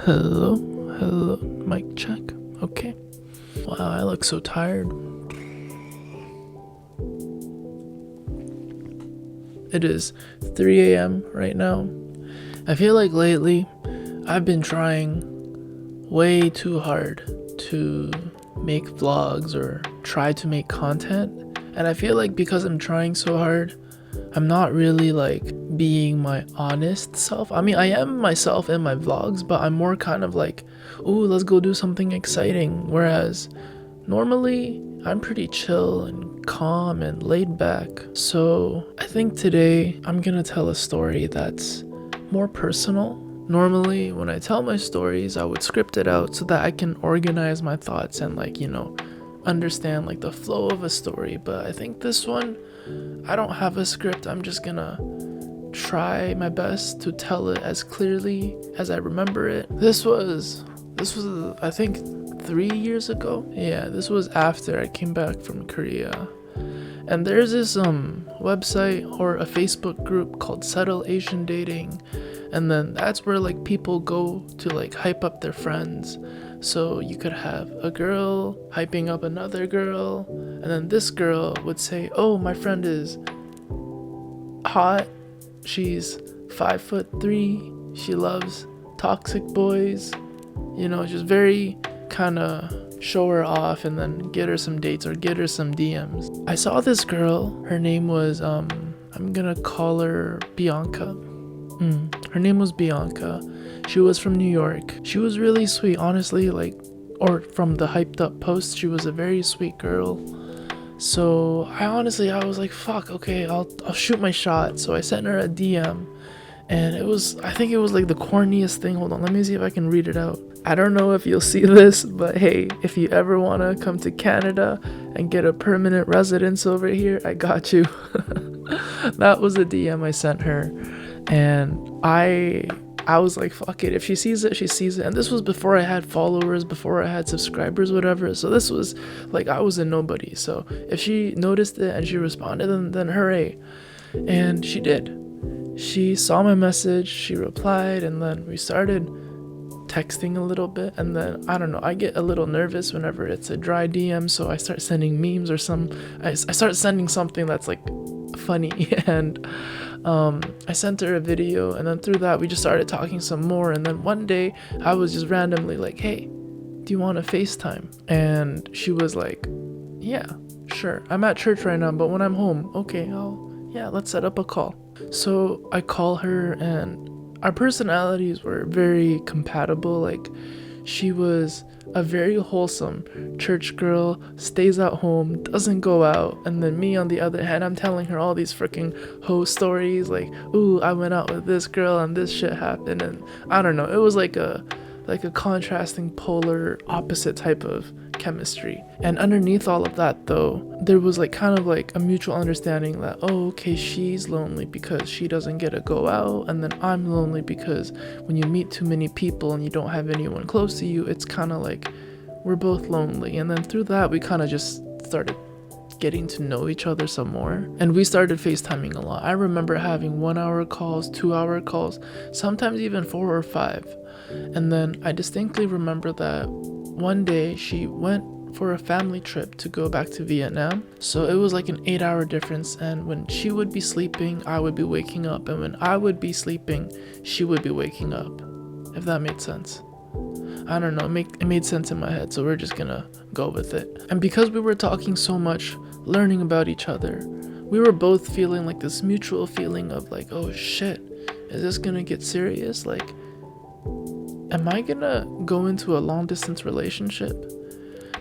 Hello, hello, mic check. Okay. Wow, I look so tired. It is 3 a.m. right now. I feel like lately I've been trying way too hard to make vlogs or try to make content. And I feel like because I'm trying so hard, I'm not really like being my honest self. I mean, I am myself in my vlogs, but I'm more kind of like, ooh, let's go do something exciting. Whereas normally I'm pretty chill and calm and laid back. So I think today I'm gonna tell a story that's more personal. Normally when I tell my stories, I would script it out so that I can organize my thoughts and understand like the flow of a story. But I think this one, I don't have a script. I'm just gonna try my best to tell it as clearly as I remember it. This was I think 3 years ago. Yeah, this was after I came back from Korea. And there's this website or a Facebook group called Subtle Asian Dating, and then that's where like people go to like hype up their friends. So you could have a girl hyping up another girl, and then this girl would say, oh, my friend is hot, she's 5'3", she loves toxic boys, just very kind of show her off and then get her some dates or get her some DMs. I saw this girl, her name was I'm gonna call her Bianca. Her name was Bianca. She was from New York. She was really sweet, honestly, or from the hyped up post, she was a very sweet girl. So I was like, fuck, okay, I'll shoot my shot. So I sent her a DM, and I think it was like the corniest thing. Hold on, let me see if I can read it out. I don't know if you'll see this, but hey, if you ever want to come to Canada and get a permanent residence over here, I got you. That was a DM I sent her, and I was like, fuck it, if she sees it, she sees it. And this was before I had followers, before I had subscribers, whatever. So this was like, I was a nobody. So if she noticed it and she responded, then hooray. And she did. She saw my message, she replied, and then we started texting a little bit. And then I don't know, I get a little nervous whenever it's a dry DM, so I start sending memes or I start sending something that's like funny. And I sent her a video, and then through that we just started talking some more. And then one day I was just randomly like, hey, do you want to FaceTime? And she was like, yeah, sure, I'm at church right now, but when I'm home, okay, let's set up a call. So I call her, and our personalities were very compatible. Like, she was a very wholesome church girl, stays at home, doesn't go out. And then me, on the other hand, I'm telling her all these freaking hoe stories, like, ooh, I went out with this girl and this shit happened. And I don't know, it was like a contrasting polar opposite type of chemistry. And underneath all of that, though, there was like kind of like a mutual understanding that, oh, okay, she's lonely because she doesn't get to go out, and then I'm lonely because when you meet too many people and you don't have anyone close to you, it's kind of like we're both lonely. And then through that, we kind of just started getting to know each other some more, and we started FaceTiming a lot. I remember having 1 hour calls, 2 hour calls, sometimes even 4 or 5. And then I distinctly remember that one day she went for a family trip to go back to Vietnam. So it was like an 8-hour difference, and when she would be sleeping, I would be waking up, and when I would be sleeping, she would be waking up, if that made sense. I don't know, it made sense in my head, so we're just gonna go with it. And because we were talking so much, learning about each other, we were both feeling like this mutual feeling of like, oh shit, is this gonna get serious? Like, am I gonna go into a long distance relationship?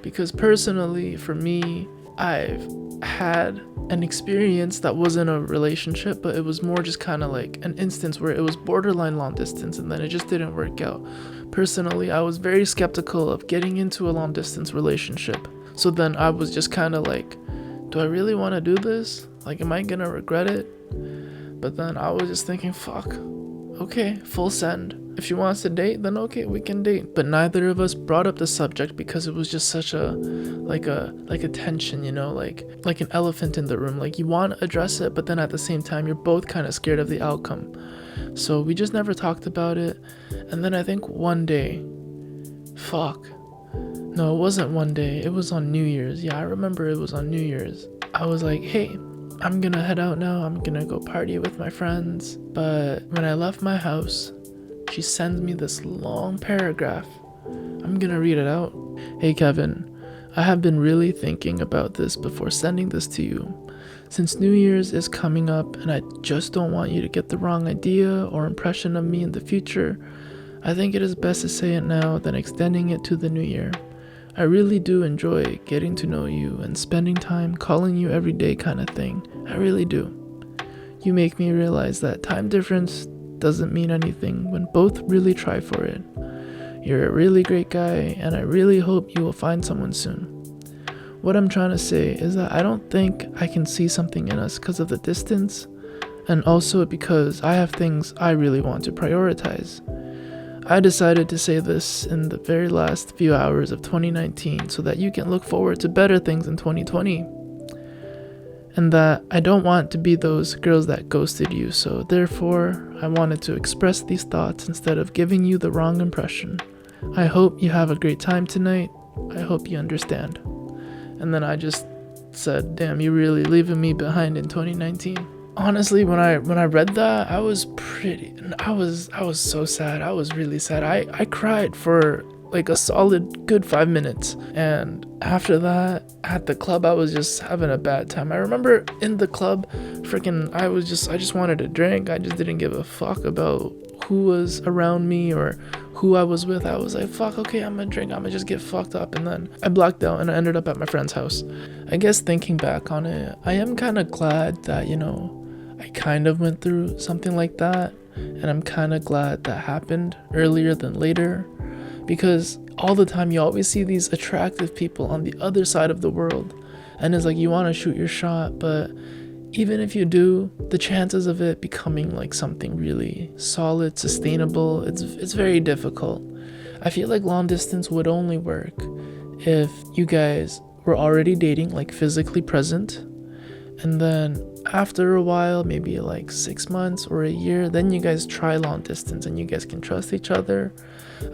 Because personally, for me, I've had an experience that wasn't a relationship, but it was more just kind of like an instance where it was borderline long distance, and then it just didn't work out. Personally, I was very skeptical of getting into a long distance relationship. So then I was just kind of like, do I really want to do this? Like, am I gonna regret it? But then I was just thinking, fuck, okay, full send. If she wants to date, then okay, we can date. But neither of us brought up the subject because it was just such a tension, like an elephant in the room. Like, you want to address it, but then at the same time, you're both kind of scared of the outcome. So we just never talked about it. And then I think one day, no, it wasn't one day, it was on New Year's. Yeah, I remember it was on New Year's. I was like, hey, I'm gonna head out now, I'm gonna go party with my friends. But when I left my house, she sends me this long paragraph. I'm gonna read it out. Hey Kevin, I have been really thinking about this before sending this to you. Since New Year's is coming up and I just don't want you to get the wrong idea or impression of me in the future, I think it is best to say it now than extending it to the new year. I really do enjoy getting to know you and spending time calling you every day kind of thing. I really do. You make me realize that time difference doesn't mean anything when both really try for it. You're a really great guy and I really hope you will find someone soon. What I'm trying to say is that I don't think I can see something in us because of the distance, and also because I have things I really want to prioritize. I decided to say this in the very last few hours of 2019 so that you can look forward to better things in 2020. And that I don't want to be those girls that ghosted you, so therefore I wanted to express these thoughts instead of giving you the wrong impression. I hope you have a great time tonight. I hope you understand. And then I just said, damn, you're really leaving me behind in 2019. Honestly, when I read that, I was so sad. I was really sad. I cried for like a solid good 5 minutes. And after that, at the club, I was just having a bad time. I remember in the club, I just wanted to drink. I just didn't give a fuck about who was around me or who I was with. I was like, fuck, okay, I'm gonna drink, I'm gonna just get fucked up. And then I blacked out and I ended up at my friend's house. I guess thinking back on it, I am kind of glad that, I kind of went through something like that. And I'm kind of glad that happened earlier than later. Because all the time you always see these attractive people on the other side of the world. And it's like you want to shoot your shot, but even if you do, the chances of it becoming like something really solid, sustainable, it's very difficult. I feel like long distance would only work if you guys were already dating, like physically present, and then after a while, maybe like 6 months or a year, then you guys try long distance and you guys can trust each other.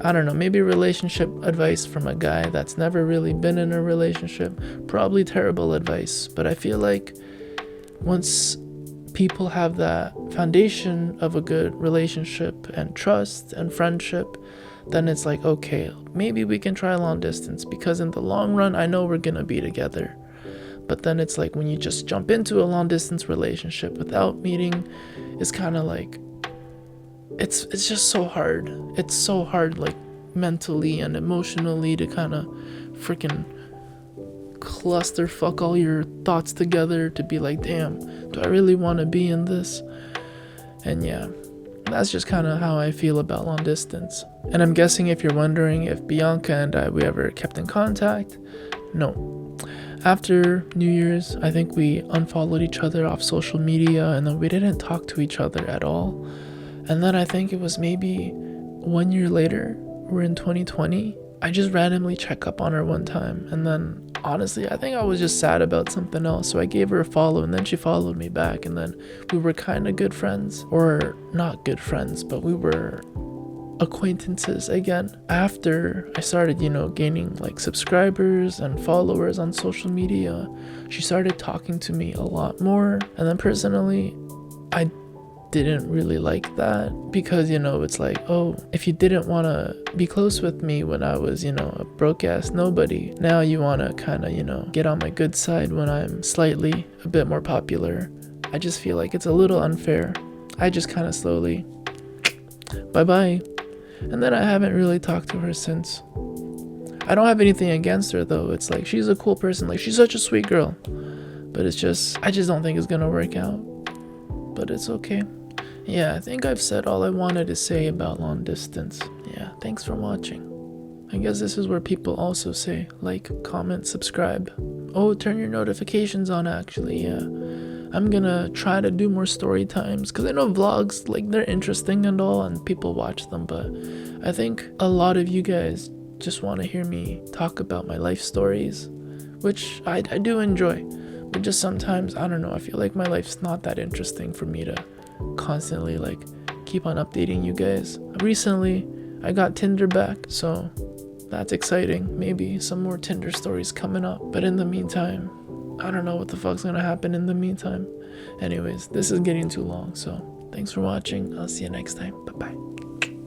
I don't know, maybe relationship advice from a guy that's never really been in a relationship, probably terrible advice, but I feel like once people have that foundation of a good relationship and trust and friendship, then it's like, okay, maybe we can try long distance, because in the long run, I know we're gonna be together. But then it's like when you just jump into a long distance relationship without meeting, it's kind of like, it's just so hard. It's so hard, like mentally and emotionally, to kind of freaking clusterfuck all your thoughts together to be like, damn, do I really want to be in this? And yeah, that's just kind of how I feel about long distance. And I'm guessing if you're wondering if Bianca and we ever kept in contact, no. After New Year's, I think we unfollowed each other off social media, and then we didn't talk to each other at all. And then I think it was maybe 1 year later, we're in 2020, I just randomly check up on her one time, and then honestly, I think I was just sad about something else, so I gave her a follow, and then she followed me back, and then we were kind of good friends, or not good friends, but we were acquaintances again. After I started, gaining like subscribers and followers on social media, she started talking to me a lot more, and then personally, I didn't really like that, because it's like, oh, if you didn't want to be close with me when I was a broke ass nobody, now you want to kind of get on my good side when I'm slightly a bit more popular. I just feel like it's a little unfair. I just kind of slowly bye-bye, and then I haven't really talked to her since. I don't have anything against her though. It's like, she's a cool person, like she's such a sweet girl, but I just don't think it's gonna work out, but it's okay. Yeah, I think I've said all I wanted to say about long distance. Yeah, thanks for watching. I guess this is where people also say like, comment, subscribe. Oh, turn your notifications on, actually. Yeah, I'm gonna try to do more story times, because I know vlogs, like, they're interesting and all, and people watch them, but I think a lot of you guys just want to hear me talk about my life stories, which I do enjoy, but just sometimes, I don't know, I feel like my life's not that interesting for me to constantly like keep on updating you guys. Recently, I got Tinder back, so that's exciting. Maybe some more Tinder stories coming up. But in the meantime, I don't know what the fuck's gonna happen in the meantime. Anyways, this is getting too long, so thanks for watching. I'll see you next time. Bye-bye.